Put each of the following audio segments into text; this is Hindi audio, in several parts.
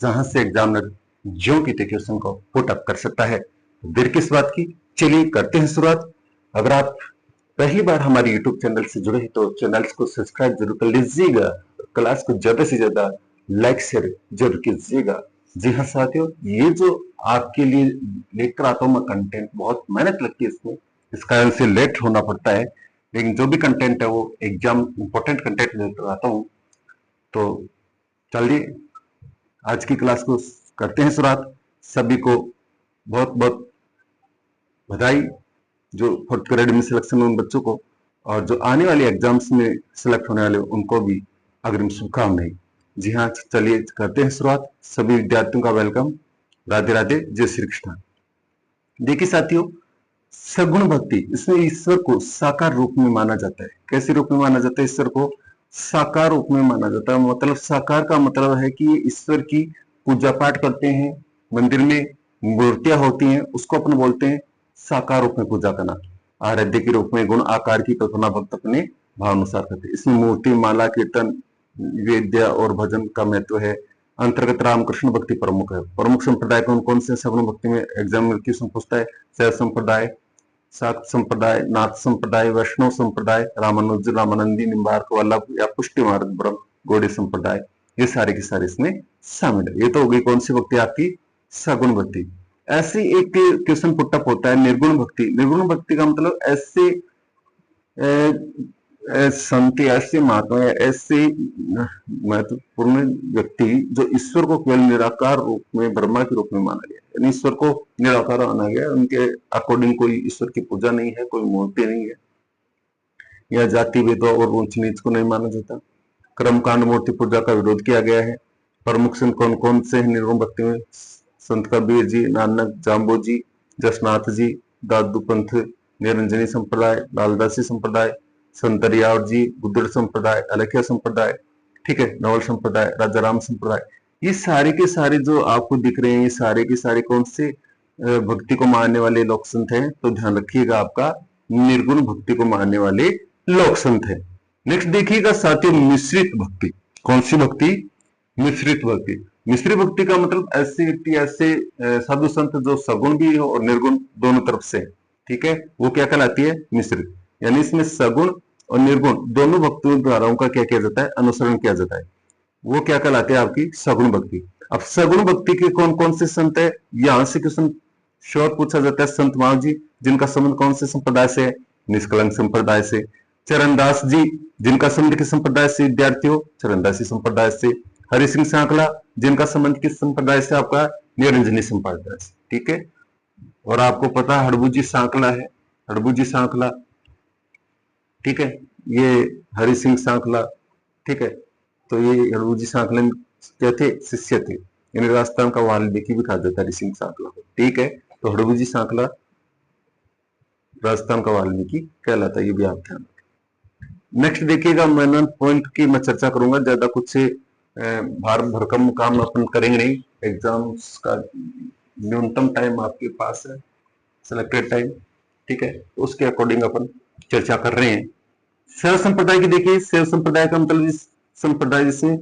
जहां से एग्जामिनर ज्यों की त्यों क्वेश्चन को पुट अप कर सकता है। देर किस बात की, चलिए करते हैं शुरुआत। अगर आप पहली बार हमारे यूट्यूब चैनल से जुड़े हैं तो चैनल को सब्सक्राइब जरूर कर लीजिएगा, क्लास को ज्यादा से ज्यादा लाइक शेयर जरूर कीजिएगा। जी हाँ साथियों, ये जो आपके लिए लेकर आता हूँ मैं कंटेंट, बहुत मेहनत लगती है इसमें, इस कारण से लेट होना पड़ता है, लेकिन जो भी कंटेंट है वो एग्जाम इंपॉर्टेंट कंटेंट लेकर आता हूँ। तो चलिए आज की क्लास को करते हैं शुरुआत। सभी को बहुत बहुत बधाई जो फोर्थ ग्रेड में सिलेक्शन हुए उन बच्चों को, और जो आने वाले एग्जाम्स में सिलेक्ट होने वाले उनको भी अग्रिम शुभकामनाएं। जी हाँ, चलिए करते हैं शुरुआत। सभी विद्यार्थियों का वेलकम। राधे राधे, जय श्री कृष्ण। देखिए साथियों, सगुण भक्ति, इसमें ईश्वर को साकार रूप में माना जाता है। कैसे रूप में माना जाता है? ईश्वर को साकार रूप में माना जाता है। मतलब साकार का मतलब है कि ईश्वर की पूजा पाठ करते हैं, मंदिर में मूर्तियां होती हैं, उसको अपन बोलते हैं साकार रूप में पूजा करना। आराध्य के रूप में गुण आकार की कल्पना भक्त अपने भावानुसार करते हैं। इसमें मूर्ति, माला, कीर्तन, वेद्य और भजन का महत्व है। अंतर्गत रामकृष्ण भक्ति प्रमुख है। प्रमुख संप्रदाय कौन कौन से? सगुण भक्ति में एग्जाम में क्वेश्चन पूछता है। शैव संप्रदाय, शाक्त संप्रदाय, नाथ संप्रदाय, वैष्णव संप्रदाय, रामानुज, रामानंदी, निम्बार्क, वल्लभ या पुष्टि मार्ग ब्रह्म, गौड़ी संप्रदाय, ये सारे के सारे इसमें शामिल है। ये तो हो गई कौन सी भक्ति? आपकी सगुण भक्ति। ऐसी एक क्वेश्चन पुटअप होता है निर्गुण भक्ति। निर्गुण भक्ति का मतलब ऐसे संत, ऐसे महात्मा, ऐसे महत्वपूर्ण व्यक्ति जो ईश्वर को केवल निराकार रूप में, ब्रह्मा के रूप में माना गया, यानी ईश्वर को निराकार माना गया। उनके अकॉर्डिंग कोई ईश्वर की पूजा नहीं है, कोई मूर्ति नहीं है, या जाति भेद और ऊंच नीच को नहीं माना जाता। कर्मकांड, मूर्ति पूजा का विरोध किया गया है। प्रमुख संत कौन कौन से हैं निर्गुण भक्ति में? संत कबीर जी, नानक, जाम्बो जी, जसनाथ जी, दादू पंथ, निरंजनी संप्रदाय, लालदासी संप्रदाय, संतरियाव जी, गुद्दड़ संप्रदाय, अलखिया संप्रदाय, ठीक है, नवल संप्रदाय, राजा राम संप्रदाय। ये सारे के सारे जो आपको दिख रहे हैं, ये सारे के सारे कौन से भक्ति को मानने वाले लोक संत हैं? तो ध्यान रखिएगा, आपका निर्गुण भक्ति को मानने वाले लोक संत है। नेक्स्ट देखिएगा साथियों, मिश्रित भक्ति। कौन सी भक्ति? मिश्रित भक्ति। मिश्रित भक्ति का मतलब ऐसे व्यक्ति, ऐसे साधु संत जो सगुण भी हो और निर्गुण दोनों तरफ से, ठीक है, वो क्या कहलाती है? मिश्रित। यानी इसमें सगुण और निर्गुण दोनों भक्तों द्वारा उनका क्या किया जाता है? अनुसरण किया जाता है। वो क्या कहलाते हैं? आपकी सगुण भक्ति। अब सगुण भक्ति के कौन कौन से संत है? यहां से क्वेश्चन श्योर पूछा जाता है। संत माव जी, जिनका संबंध कौन से संप्रदाय से है? निष्कलंक संप्रदाय से। चरणदास जी, जिनका संबंध किस संप्रदाय से? विद्यार्थी हो, चरणदासी संप्रदाय से। हरि सिंह सांकला, जिनका संबंध किस संप्रदाय से? आपका निरंजनी संप्रदाय से, ठीक है। और आपको पता हड़बूजी सांकला है, हड़बूजी सांकला, ठीक है, ये हरि सिंह सांकला, ठीक है। तो ये हड़बूजी सांकला क्या थे? शिष्य थे। यानी राजस्थान का वाल्मीकि भी कहा जाता है हरि सिंह सांकला को, ठीक है। तो हड़बूजी सांकला राजस्थान का वाल्मीकि कहलाता है, ये भी आप ध्यान रखें। नेक्स्ट देखिएगा, मनन पॉइंट की मैं चर्चा करूंगा, ज्यादा कुछ से भार भरकम काम अपन करेंगे नहीं। एग्जाम्स का न्यूनतम टाइम आपके पास है, सिलेक्टेड टाइम, ठीक है, तो उसके अकॉर्डिंग अपन चर्चा कर रहे हैं। शैव संप्रदाय की देखिए, शैव संप्रदाय का मतलब इस संप्रदाय से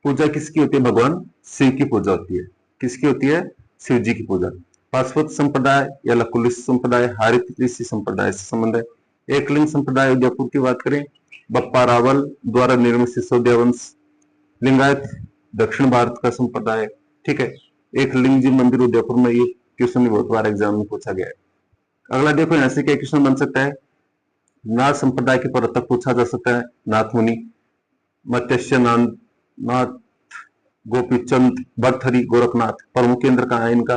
पूजा किसकी होती है? भगवान शिव की पूजा होती है। किसकी होती है? शिव जी की पूजा। पाशवत संप्रदाय या लकुलिश संप्रदाय हारित ऋषि संप्रदाय से संबंध है। एकलिंग संप्रदाय उदयपुर की बात करें, बप्पा रावल द्वारा निर्मित सिसोदिया वंश। लिंगायत दक्षिण भारत का संप्रदाय, ठीक है। एक लिंग जी मंदिर उदयपुर में, ये क्वेश्चन बहुत बार एग्जाम में पूछा गया है। अगला देखो, यहाँ से क्या क्वेश्चन बन सकता है? नाथ संप्रदाय के प्रवर्तक पूछा जा सकता है, नाथ मुनि। मत्स्य नाथ, गोपीचंद, भर्तहरि, गोरखनाथ। प्रमुख केंद्र कहाँ है इनका?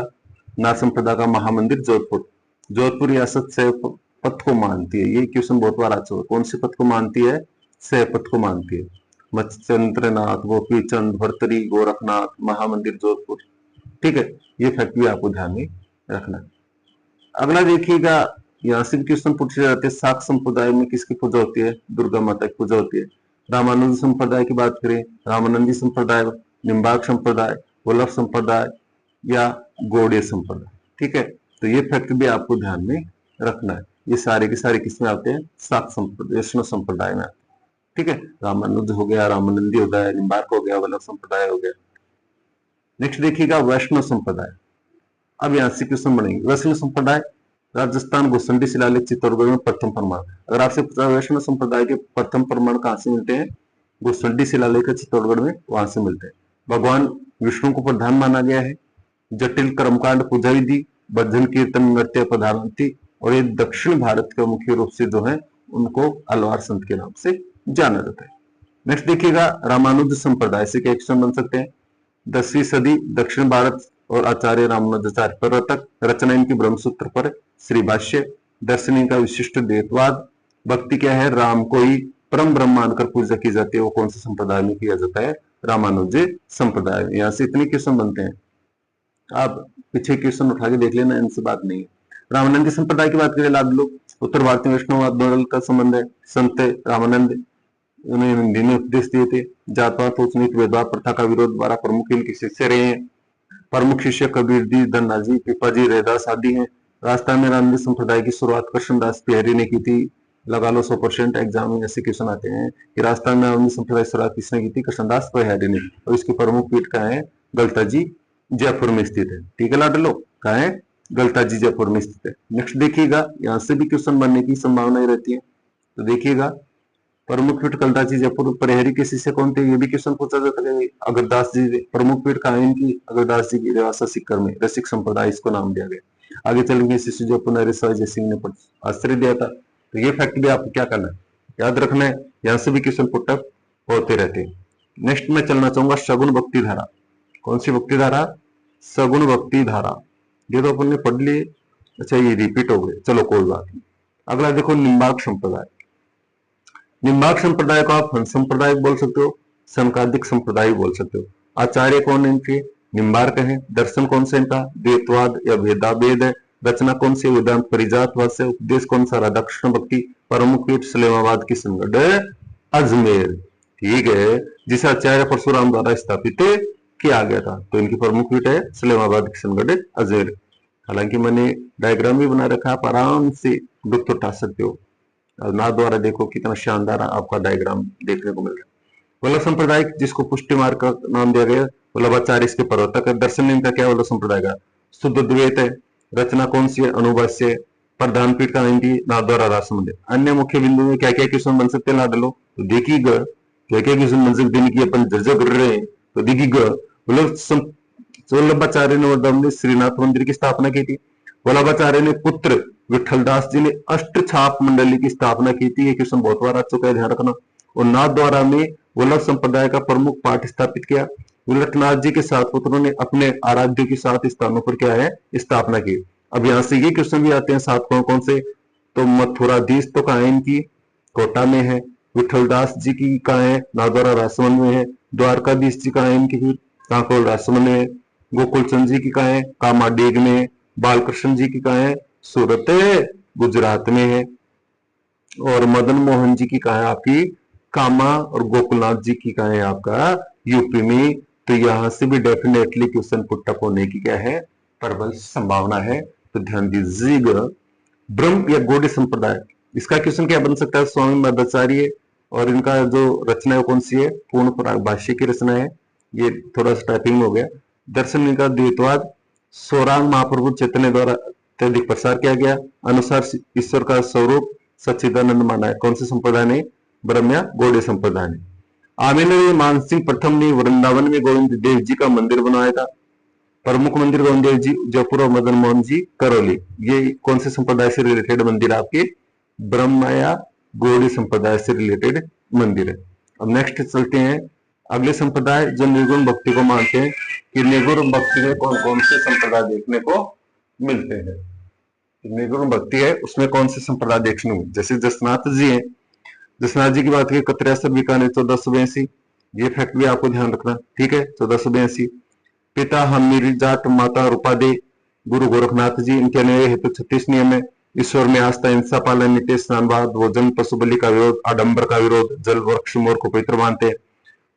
नाथ संप्रदाय का महामंदिर जोधपुर। जोधपुर रियासत शैव पथ को मानती है। ये क्वेश्चन बहुत बार आ चुका है। कौन सी पथ को मानती है? शैव पथ को मानती है। मत्स्येंद्रनाथ, गोपीचंद, भर्तहरि, गोरखनाथ, महामंदिर जोधपुर, ठीक है। ये फैक्ट भी आपको ध्यान में रखना है। अगला देखिएगा, यहाँ से भी क्वेश्चन पूछे जाते हैं, शाक्त संप्रदाय में किसकी पूजा होती है? दुर्गा माता की पूजा होती है। रामानुज संप्रदाय की बात करें, रामानंदी संप्रदाय, निम्बार्क संप्रदाय, वल्लभ संप्रदाय या गौड़ीय संप्रदाय, ठीक है। तो ये फैक्ट भी आपको ध्यान में रखना है। ये सारे के सारे किसमें आते हैं? शाक्त संप्रदाय, वैष्णव संप्रदाय में आते हैं, ठीक है। रामानुज हो गया, रामानंदी हो गया, निम्बार्क हो गया, वल्लभ संप्रदाय हो गया, नेक्स्ट देखिएगा वैष्णव संप्रदाय। अब यहां से क्वेश्चन बनेंगे। वैष्णव संप्रदाय राजस्थान गोसंडी शिलालेख चित्तौड़गढ़ में प्रथम प्रमाण। अगर आपसे पूछा वैष्णव संप्रदाय के प्रथम प्रमाण कहां से मिलते हैं, गोसंडी शिलालेख चित्तौड़गढ़ में, वहां से मिलते हैं। भगवान विष्णु को प्रधान माना गया है। जटिल कर्मकांड पूजा विधि, भजन कीर्तन नृत्य प्रधान थी, और ये दक्षिण भारत के मुख्य रूप से जो है उनको अलवार संत के नाम से जाना जाता है। नेक्स्ट देखिएगा रामानुज संप्रदाय से क्या क्वेश्चन बन सकते हैं। 10वीं सदी दक्षिण भारत और आचार्य रामानुजाचार्य प्रवर्तक। रचना इनकी ब्रह्मसूत्र पर, श्री भाष्य, दर्शन इनका विशिष्ट द्वैतवाद। भक्ति क्या है, राम को ही परम ब्रह्म मानकर पूजा की जाती है। वो कौन से संप्रदाय में किया जाता है, रामानुज संप्रदाय। यहाँ से इतने क्वेश्चन बनते हैं, आप पीछे क्वेश्चन उठा के देख लेना, इनसे बात नहीं है। रामानंद संप्रदाय की बात करें, लाभ लोग उत्तर भारतीय वैष्णववाद दल का संबंध है। संत रामानंद, उन्हें हिंदी में उपदेश दिए थे। जात पात उच्च नीच भेदभाव प्रथा का विरोध द्वारा प्रमुख इनके शिष्य रहे हैं। प्रमुख शिष्य कबीर जी, धन्नाजी, पिपाजी, रैदास आदि हैं। राजस्थान में रामदेव संप्रदाय की शुरुआत कृष्णदास पिहरी ने की थी। लगा लो 100% एग्जाम में ऐसे क्वेश्चन आते हैं कि राजस्थान में रामदेव संप्रदाय की शुरुआत किसने की थी, कृष्णदास पिहरी ने। और इसकी प्रमुख पीठ कहाँ है, गलता जी जयपुर में स्थित है। ठीक है लाडलो, कहाँ है, गलता जी जयपुर में स्थित है। नेक्स्ट देखिएगा, यहाँ से भी क्वेश्चन बनने की संभावना रहती है। तो देखिएगा, प्रमुख पीठ गलता जी जयपुर, परिहरी के शिष्य कौन थे, ये भी क्वेश्चन पूछा जाता है। अगरदास जी, प्रमुख पीठ कहाँ है इनकी, अगरदास जी की रेवासा सिक्कर में, रसिक संप्रदाय इसको नाम दिया गया। आगे चलेंगे, शिष्य जयपुर नरेश जय सिंह ने आश्रय दिया था। तो ये फैक्ट भी आपको क्या करना है, याद रखना है। यहाँ से भी क्वेश्चन पुटअप होते रहते हैं। नेक्स्ट मैं चलना चाहूंगा सगुण भक्ति धारा। कौन सी भक्ति धारा, सगुण भक्ति धारा। ये तो अपन ने पढ़ लिए, अच्छा ये रिपीट हो गए, चलो कोई बात नहीं। अगला देखो निम्बार्क संप्रदाय। निम्बार्क संप्रदाय को आप हंस संप्रदाय बोल सकते हो, सनकादिक संप्रदाय बोल सकते हो। आचार्य कौन है इनके, निम्बार्क है। दर्शन कौन सा इनका, द्वैतवाद या भेदाभेद है। रचना कौन सी, वेदांत परिजातवाद से। उपदेश कौन सा, राधाकृष्ण भक्ति। प्रमुख पीठ इस्लामाबाद की संगड अजमेर। ठीक है, जिसे आचार्य परशुराम द्वारा स्थापित किया गया था। तो इनकी प्रमुख पीठ है इस्लामाबाद की संगड अजमेर। हालांकि मैंने डायग्राम भी बना रखा है, आप आराम से लुत्फ उठा सकते हो। ना द्वारा देखो कितना शानदार आपका डायग्राम देखने को मिल रहा है। वल्लभ संप्रदाय जिसको पुष्टि मार्ग का नाम दिया गया, वल्लभाचार्य इसके प्रवर्तक है। दर्शन इनका क्या, वल्लभ संप्रदाय का शुद्ध द्वैत है। रचना कौन सी है, अनुभाष्य। प्रधान पीठ का हिंदी नाथद्वारा रासमंद। अन्य मुख्य बिंदु में क्या क्या क्वेश्चन बन सकते हैं लाडलो, तो देखिएगा क्या क्या क्वेश्चन बन सकते हैं कि अपन जर्जर कर रहे हैं। तो देखिएगा, वल्लभाचार्य ने वर्धमान में श्रीनाथ मंदिर की स्थापना की थी। वल्लभाचार्य ने पुत्र विठलदास जी ने अष्ट छाप मंडली की स्थापना की थी। ये क्वेश्चन बहुत बार आ चुका है, ध्यान रखना। और नाथ द्वारा में वल्लभ संप्रदाय का प्रमुख पाठ स्थापित किया। विलटनाथ जी के सात पुत्रों ने अपने आराध्य के 7 स्थानों पर क्या है, स्थापना की। अब यहां से ये क्वेश्चन भी आते हैं, 7 कौन कौन से, तो मथुराधीश तो कहाँ है इनकी, कोटा में है। विठलदास जी की कहाँ है, नाथद्वारा राजसमंद में है। द्वारकाधीश जी कहाँ है इनकी, काकोल राजसमंद में है। गोकुल चंद जी की कहाँ है, कामाडेग में है। बालकृष्ण जी की कहाँ है, सूरत गुजरात में है। और मदन मोहन जी की कहा है आपकी, कामा। और गोकुलनाथ जी की कहा है आपका, यूपी में। तो यहां से भी डेफिनेटली क्वेश्चन पुटअप होने की क्या है, प्रबल संभावना है। तो ध्यान दीजिएगा। ब्रह्म या गौड़ संप्रदाय, इसका क्वेश्चन क्या बन सकता है, स्वामी मध्वाचार्य। और इनका जो रचना है कौन सी है, पूर्ण भाष्य की रचना है। ये थोड़ा सा टाइपिंग हो गया। दर्शन इनका द्वैतवाद। सौरांग महाप्रभु चैतन्य द्वारा अत्यधिक प्रसार किया गया। अनुसार ईश्वर का स्वरूप सच्चिदानंद माना है। कौन से संप्रदाय ने, ब्रह्म या गौड़ संप्रदाय ने। आमेर मानसिंह प्रथम ने वृंदावन में गोविंद देव जी का मंदिर बनवाया था। प्रमुख मंदिर गोविंद देव जी जयपुर और मदन मोहन जी करौली। ये कौन से संप्रदाय से रिलेटेड मंदिर आपके, ब्रह्म या गौड़ संप्रदाय से रिलेटेड मंदिर है। अब नेक्स्ट चलते हैं अगले संप्रदाय जो निर्गुण भक्ति को मानते हैं, कि निर्गुण भक्ति में कौन कौन से संप्रदाय देखने को मिलते हैं। निर्गुण भक्ति है उसमें कौन से संप्रदाय देखने को, जैसे जसनाथ जी हैं। जसनाथ जी की बात करें, कत्रेसर बीकानेर 1482। ये फैक्ट भी आपको ध्यान रखना, ठीक है। 1482। पिता हमीर जाट, माता रूपादे। गुरु गोरखनाथ जी, इनके अन्वय हेतु 36 नियम है। ईश्वर में आस्था, हिंसा पालन, नित्य स्नानवाद, भोजन, पशु बलि का विरोध, आडंबर का विरोध, जल वृक्ष मोर को पवित्र मानते हैं।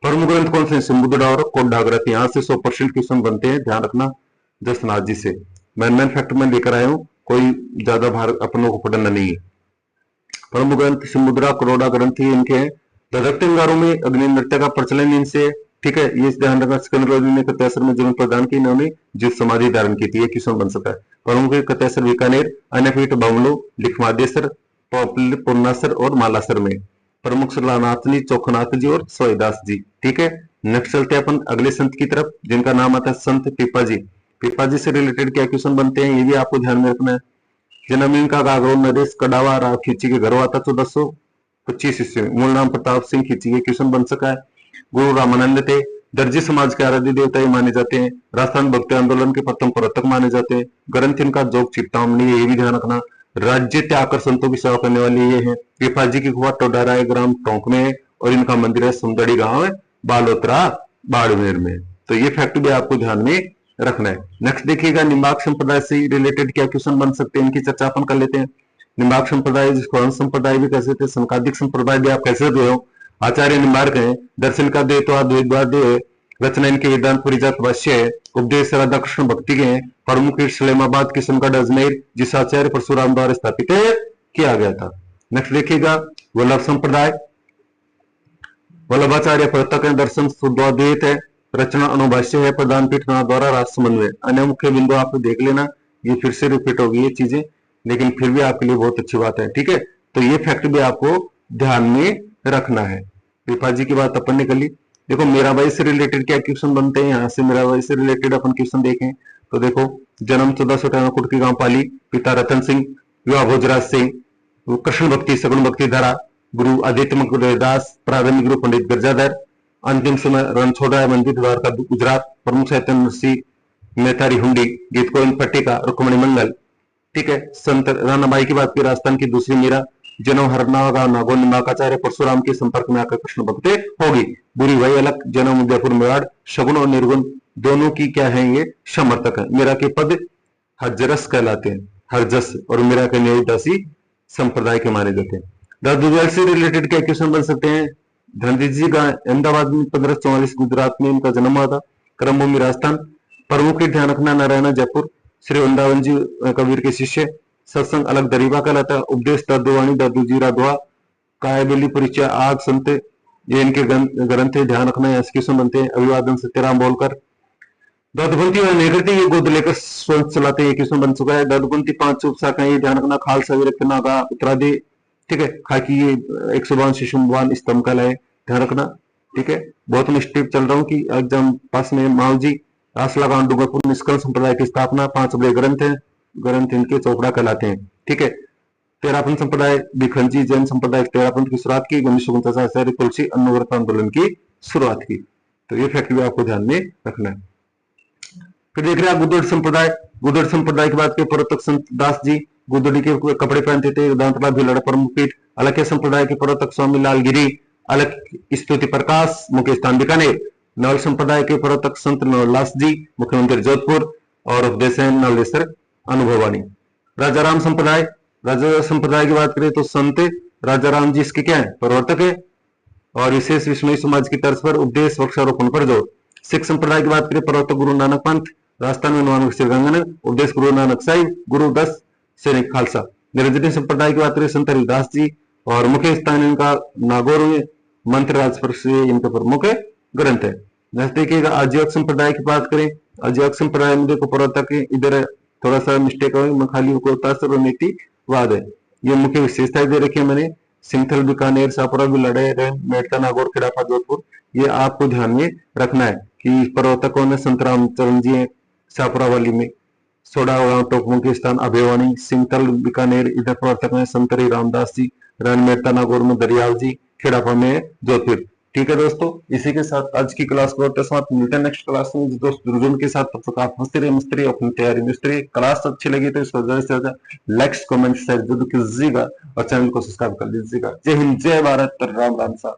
प्रमुख ग्रंथ कौन से, समुद्र और कोड्डा ग्रंथ। यहाँ से 100% क्वेश्चन बनते हैं, ध्यान रखना। जसनाथ जी से मैन फैक्ट में लेकर आया हूँ, कोई ज्यादा भार अपनों को पढ़ना नहीं है। प्रमुख ग्रंथ समुद्रा, करोड़ा ग्रंथ ही इनके हैं। ददकते अंगारों में अग्नि नृत्य का प्रचलन इनसे, ठीक है, ये ध्यान रखना। सिकंदर ने कत्यासर में जन्म प्रदान की, इन्होंने जो समाधि धारण की थी, ये क्वेश्चन बन सकता है। प्रमुख कत्यासर बीकानेर, अन्यपीठ बंगलो, लिखमादेसर, पूर्णासर और मालासर में। प्रमुख सलानाथ जी, चौखनाथ जी और सोयदास जी। ठीक है, नेक्स्ट चलते हैं अपन अगले संत की तरफ, जिनका नाम आता है संत पीपा जी। पीपा जी से रिलेटेड क्या क्वेश्चन बनते हैं, ये भी आपको ध्यान में रखना है। जन्म का गागरो नरेश कडावा राव खींची के घर आता 1425 ईस्वी में। मूल नाम प्रताप सिंह खींची के क्वेश्चन बन सका है। गुरु रामानंद थे, दर्जी समाज के आराध्य देवता ही माने जाते हैं। राजस्थान भक्ति आंदोलन के प्रथम प्रवर्तक माने जाते हैं। ग्रंथ इनका जोग चित्तामणि, ये भी ध्यान रखना। राज्य त्याग कर संतों की सेवा करने वाले ये हैं। पीपा जी की गुफा टोडाराय ग्राम टोंक में है और इनका मंदिर है सुंदड़ी गांव है बालोतरा बाड़मेर में। तो ये फैक्ट भी आपको ध्यान में रखना है। नेक्स्ट देखिएगा, निम्बार्क संप्रदाय से रिलेटेड क्या क्वेश्चन बन सकते हैं, इनकी चर्चा अपन कर लेते हैं। निम्बार्क संप्रदाय, जिसको हंस संप्रदाय भी कह सकते हैं, संकादिक संप्रदाय भी आप कह सकते हो। आचार्य निम्बार्क हैं, दर्शन का द्वैतवाद है, रचना इनके वेदांत परिजात भाष्य है, उपदेश राधा कृष्ण भक्ति के हैं। प्रमुख सलेमाबाद किशनगढ़ अजमेर, जिस आचार्य परशुराम द्वारा स्थापित किया गया था। नेक्स्ट देखिएगा, वल्लभ संप्रदाय, वल्लभाचार्य प्रवर्तक है, दर्शन शुद्धाद्वैत है, रचना अनुभाष्य है, प्रधान पीठ द्वारा राज समन्वय। अन्य मुख्य बिंदु आप देख लेना, ये फिर से रिपीट होगी ये चीजें, लेकिन फिर भी आपके लिए बहुत अच्छी बात है। ठीक है, तो ये फैक्ट भी आपको ध्यान में रखना है। पीपा जी की बात अपन ने कर ली। देखो मीराबाई से रिलेटेड क्या क्वेश्चन बनते हैं, यहाँ से मीराबाई से रिलेटेड अपन क्वेश्चन देखें तो देखो, जन्म 1498 कुटकी गांव पाली, पिता रतन सिंह, विवाह भोजराज सिंह, कृष्ण भक्ति सगुण भक्ति धारा, गुरु आदित्य दास, प्रारंभिक गुरु पंडित गिरजाधर, अंतिम समय रणछोड़ा मंदिर द्वारका गुजरात, प्रमुख साहित्य नरसिंह मेहतारी हुंडी, गीत गोविंद पट्टिका, रुक्मणी मंगल। ठीक है, संत रानाबाई की बात की, राजस्थान की दूसरी मीरा, जन्म हरनागा नागौर, निम्बाकाचार्य परशुराम के संपर्क में आकर कृष्ण भक्त होगी। बुरी वही अलग, जन्म उदयपुर मेवाड़, शगुन और निर्गुण दोनों की क्या है, ये समर्थक है। मीरा के पद हजरस कहलाते हैं, हरजस, और मीरा के न्यायदासी संप्रदाय के माने जाते हैं। दादूदयाल से रिलेटेड क्या क्वेश्चन बन सकते हैं, गांधी जी का अहमदाबाद में 1544 गुजरात में इनका जन्म हुआ था। कर्मभूमि राजस्थान, प्रमुख ध्यान रखना नारायण जयपुर, श्री वृंदावन जी कबीर के शिष्य, सत्संग अलग दरीबा कहलाता है। उपदेश दादूवाणी दादू जी राधवा, कायबेली परिचय आग संत, ये इनके ग्रंथ ध्यान रखना है, क्वेश्चन बनते हैं। अभिवादन सत्यराम बोलकर, दादुबंती और नेगरती ये गोद लेकर स्वंत चलाते हैं, क्वेश्चन बन चुका है। दादुबंती 5 उपशाखाएं, ये ध्यान रखना, खालसा विरक्त नागा उत्तरादि। ठीक है, खाकी ये 152 शिशुमान स्तंभ का है, ध्यान रखना। ठीक है, बहुत मैं स्टेप चल रहा हूँ कि एग्जाम पास में। माओ जी, आसला गांव डूंगरपुर, निष्कल संप्रदाय की स्थापना, 5 बड़े ग्रंथ हैं, ग्रंथ इनके चौपड़ा कहलाते हैं। ठीक है, तेरापन संप्रदाय, बिखंजी जैन संप्रदाय तेरापन की शुरुआत की, 1949 आचार्य तुलसी अन्नव्रत आंदोलन की शुरुआत की। तो ये फैक्ट भी आपको ध्यान में रखना है। फिर देख रहे हैं गुदड़ संप्रदाय, गुदड़ संप्रदाय की बात करें, प्रवर्तक संत दास जी, गुदड़ी के कपड़े पहनते थे, दांतला भी लड़ा प्रमुख पीठ। अलग संप्रदाय के प्रवर्तक स्वामी लाल गिरी, अलग स्तुति प्रकाश, मुख्य स्थान बीकानेर। नवल संप्रदाय के प्रवर्तक संत नवलास जी, मुख्य मंदिर जोधपुर, और उपदेश है नवलेश्वर अनुभवानी। राजाराम संप्रदाय, राजा संप्रदाय की बात करें तो संत राजाराम जी इसके क्या है, प्रवर्तक है, और विशेष विश्नोई समाज की तर्ज पर उपदेश वृक्षारोपण पर जोर। सिख संप्रदाय की बात करें, प्रवर्तक गुरु नानक पंथ, राजस्थान में नानक श्रीगंगन, उपदेश गुरु नानक साहिब, गुरु 10 सैनिक खालसा। निरंजनी संप्रदाय की बात करें, संत हरिदास जी, और मुख्य स्थान इनका नागौर में, मंत्र राजपर से इनका प्रमुख ग्रंथ है। नेक्स्ट देखिएगा, आजीवक संप्रदाय की बात करें, आजीवक संप्रदाय में देखो प्रवर्तक इधर थोड़ा सा मिस्टेक हो, खाली को तासर और नीतिवाद है। ये मुख्य विशेषताएं दे रखी है मैंने, सिंथल बीकानेर सापुरा भी लड़े, मेड़ता नागौर खेड़ापा जोधपुर। ये आपको ध्यान में रखना है कि प्रवर्तकों ने संत रामचरण जी सापुरा वाली में, सोडा टोकमो के स्थान अभेवानी, सिंथल बीकानेर इधर प्रवर्तक है संतरी रामदास जी, रण मेड़ता नागौर में दरियाल जी, खेड़ापा में जोधपुर। ठीक है दोस्तों, इसी के साथ आज की क्लास को समाप्त, मिलते हैं नेक्स्ट क्लास में दोस्त दुर्जन के साथ। तब तक आप हंसते रहिए, मस्ती रहिए, अपनी तैयारी में रहिए। क्लास अच्छी लगी तो इसको ज्यादा से ज्यादा लाइक्स कमेंट शेयर जरूर कीजिएगा और चैनल को सब्सक्राइब कर लीजिएगा। जय हिंद, जय भारत, राम राम सा।